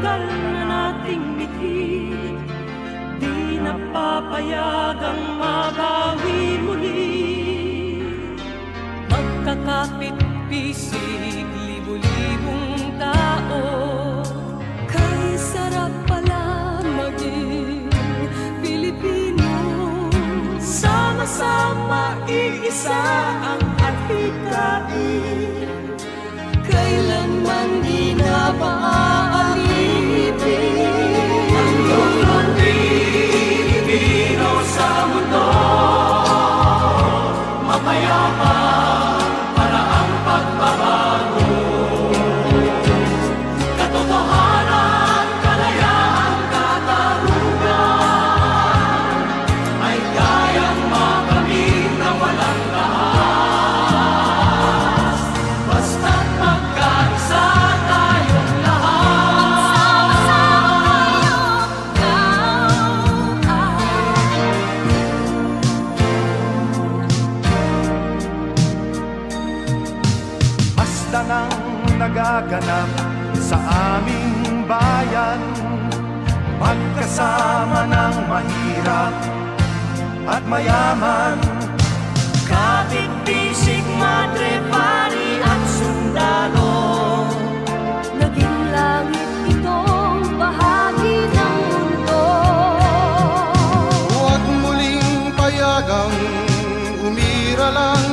tagal na nating mithi, di napapayagang mabawi muli. Magkakapit-pisig, libu-libong tao, kay sarap pala maging Pilipino. Sama-sama iisa ang adhikain, kailanman di na maaalipin. Ang lungsong Pilipino sa mundo, mapayapa para ang pagbabago. Katotohanan, kalayaan, katarungan ay kayang makamit na walang lahas, basta't magkaisa tayong lahat. Basta nang nagaganap sa aming bayan, magkasama ng mahirap at mayaman. Kapit-bisig, madre, pari at sundalo, naging langit itong bahagi ng mundo. Huwag muling payagang umira lang